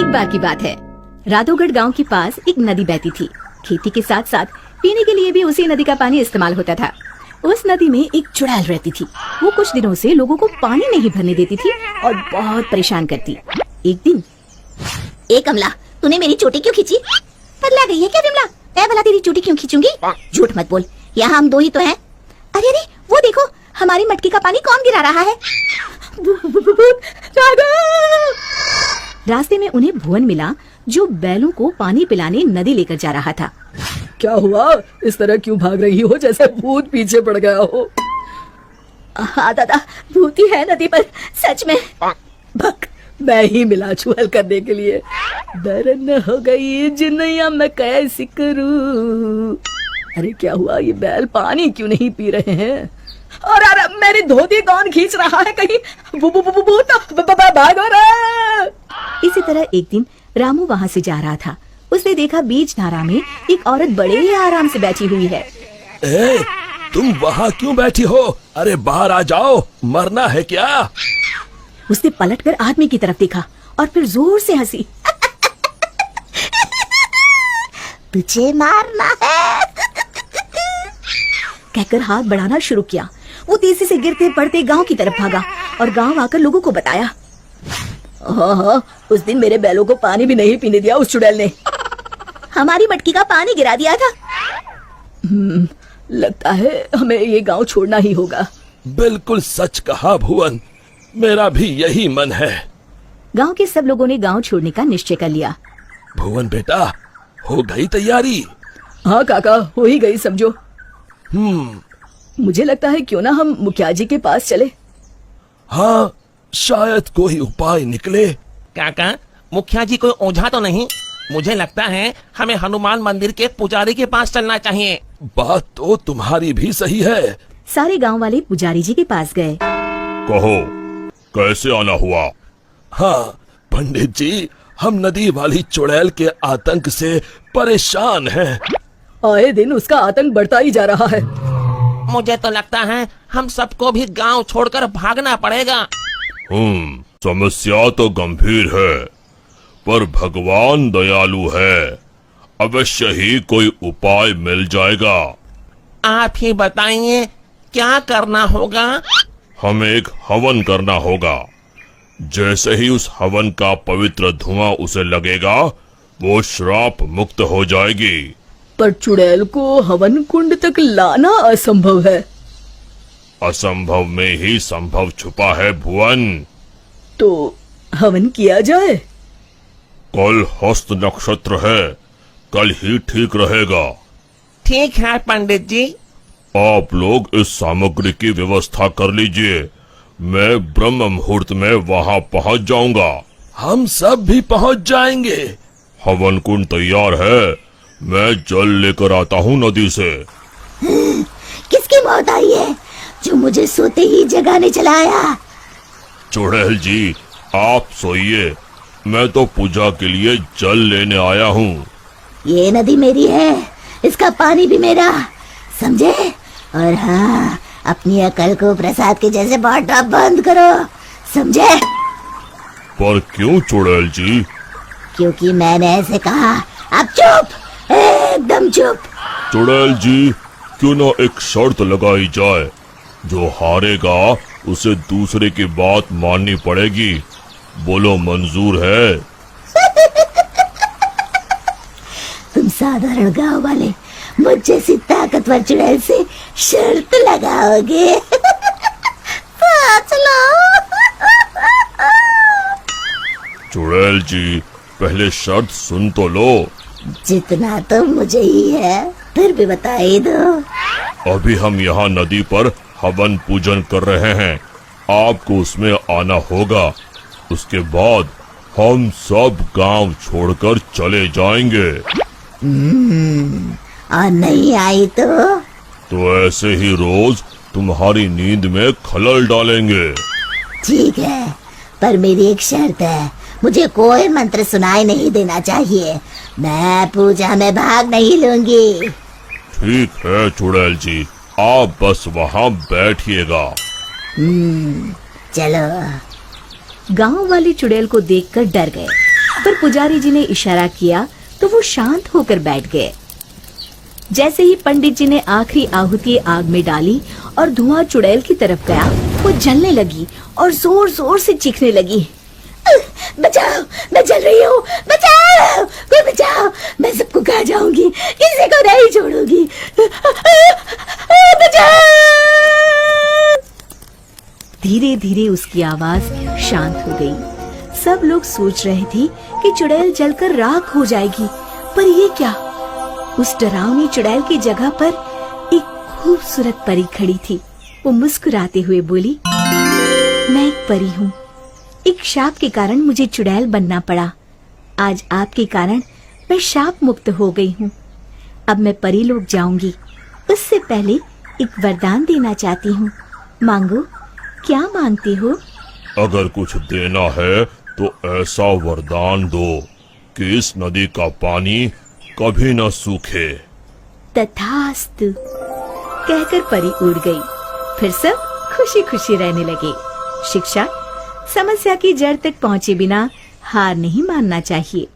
एक बार की बात है, राधोगढ़ गांव के पास एक नदी बहती थी। खेती के साथ साथ पीने के लिए भी उसी नदी का पानी इस्तेमाल होता था। उस नदी में एक चुड़ैल रहती थी। वो कुछ दिनों से लोगों को पानी नहीं भरने देती थी और बहुत परेशान करती। एक दिन, ए कमला, तूने मेरी चोटी क्यों खींची? पगला गई है क्या विमला? मैं भला तेरी चोटी क्यों खींचूंगी? झूठ मत बोल, यहाँ हम दो ही तो हैं। अरे अरे, वो देखो, हमारी मटकी का पानी कौन गिरा रहा है? रास्ते में उन्हें भुवन मिला, जो बैलों को पानी पिलाने नदी लेकर जा रहा था। क्या हुआ? इस तरह क्यों भाग रही हो जैसे भूत पीछे पड़ गया हो? हाँ दादा, भूत ही है नदी पर, सच में। भक, मैं ही मिला छुअल करने के लिए। दरन हो गई जिन्नैया मैं कैसी करूं। अरे क्या हुआ, ये बैल पानी क्यों नहीं पी रहे हैं? और अरे मेरी धोती कौन खींच रहा है? कहीं भूत भागो रे। इसी तरह एक दिन रामू वहाँ से जा रहा था। उसने देखा बीच धारा में एक औरत बड़े ही आराम से बैठी हुई है। ए, तुम वहाँ क्यों बैठी हो? अरे बाहर आ जाओ, मरना है क्या? उसने पलटकर आदमी की तरफ देखा और फिर जोर से हंसी। तुझे मारना है कहकर हाथ बढ़ाना शुरू किया। वो तेजी से गिरते पड़ते गांव की तरफ भागा और गांव आकर लोगों को बताया। हाँ, उस दिन मेरे बैलों को पानी भी नहीं पीने दिया उस चुड़ैल ने। हमारी मटकी का पानी गिरा दिया था। लगता है हमें ये गांव छोड़ना ही होगा। बिल्कुल सच कहा भुवन, मेरा भी यही मन है। गांव के सब लोगों ने गांव छोड़ने का निश्चय कर लिया। भुवन बेटा, हो गई तैयारी? हाँ काका, हो ही गई समझो। मुझे लगता है क्यों ना हम मुखिया जी के पास चले। हाँ, शायद कोई उपाय निकले। काका, मुखिया जी कोई ओझा तो नहीं? मुझे लगता है हमें हनुमान मंदिर के पुजारी के पास चलना चाहिए। बात तो तुम्हारी भी सही है। सारे गांव वाले पुजारी जी के पास गए। कहो, कैसे आना हुआ? हाँ पंडित जी, हम नदी वाली चुड़ैल के आतंक से परेशान हैं। आए दिन उसका आतंक बढ़ता ही जा रहा है। मुझे तो लगता है हम सबको भी गांव छोड़कर भागना पड़ेगा। समस्या तो गंभीर है, पर भगवान दयालु है। अवश्य ही कोई उपाय मिल जाएगा। आप ही बताइए, क्या करना होगा? हमें एक हवन करना होगा। जैसे ही उस हवन का पवित्र धुआं उसे लगेगा, वो श्राप मुक्त हो जाएगी। पर चुड़ैल को हवन कुंड तक लाना असंभव है। असंभव में ही संभव छुपा है भुवन। तो हवन किया जाए। कल हस्त नक्षत्र है, कल ही ठीक रहेगा। ठीक है पंडित जी। आप लोग इस सामग्री की व्यवस्था कर लीजिए। मैं ब्रह्म मुहूर्त में वहाँ पहुँच जाऊंगा। हम सब भी पहुँच जाएंगे। हवन कुंड तैयार है, मैं जल लेकर आता हूँ नदी से। किसकी मौत आई है जो मुझे सोते ही जगाने चला आया? चुड़ैल जी, आप सोइए, मैं तो पूजा के लिए जल लेने आया हूँ। ये नदी मेरी है, इसका पानी भी मेरा, समझे? और हाँ, अपनी अकल को प्रसाद के जैसे बांटना बंद करो, समझे? पर क्यों चुड़ैल जी? क्योंकि मैंने ऐसे कहा। अब चुप, एकदम चुप। चुड़ैल जी, क्यों न एक शर्त लगाई जाए। जो हारेगा उसे दूसरे की बात माननी पड़ेगी। बोलो, मंजूर है? तुम साधारण गांव वाले मुझ जैसी ताकतवर चुड़ैल से शर्त लगाओगे? चलो। चुड़ैल जी, पहले शर्त सुन तो लो। जितना तो मुझे ही है, फिर भी बता ही दो। अभी हम यहाँ नदी पर हवन पूजन कर रहे हैं, आपको उसमें आना होगा। उसके बाद हम सब गांव छोड़कर चले जाएंगे। और नहीं आई तो ऐसे ही रोज तुम्हारी नींद में खलल डालेंगे। ठीक है, पर मेरी एक शर्त है, मुझे कोई मंत्र सुनाई नहीं देना चाहिए। मैं पूजा में भाग नहीं लूंगी। ठीक है चुड़ैल जी, आप बस वहाँ बैठिएगा। चलो। गांव वाले चुड़ैल को देखकर डर गए पर पुजारी जी ने इशारा किया तो वो शांत होकर बैठ गए। जैसे ही पंडित जी ने आखिरी आहुति आग में डाली और धुआं चुड़ैल की तरफ गया, वो जलने लगी और जोर जोर से चीखने लगी। बचाओ, मैं जल रही हूँ, बचाओ, कोई बचाओ, मैं सबको खा जाऊंगी, किसी को नहीं छोड़ूंगी, बचाओ। धीरे धीरे उसकी आवाज शांत हो गई। सब लोग सोच रहे थे कि चुड़ैल जलकर राख हो जाएगी, पर ये क्या? उस डरावनी चुड़ैल की जगह पर एक खूबसूरत परी खड़ी थी। वो मुस्कुराते हुए बोली, मैं एक परी हूँ। एक शाप के कारण मुझे चुड़ैल बनना पड़ा। आज आपके कारण मैं शाप मुक्त हो गई हूँ। अब मैं परी लोग जाऊंगी। उससे पहले एक वरदान देना चाहती हूँ। मांगो, क्या मांगते हो? अगर कुछ देना है तो ऐसा वरदान दो कि इस नदी का पानी कभी न सूखे। तथास्तु कहकर परी उड़ गई। फिर सब खुशी खुशी रहने लगे। शिक्षा, समस्या की जड़ तक पहुंचे बिना हार नहीं मानना चाहिए।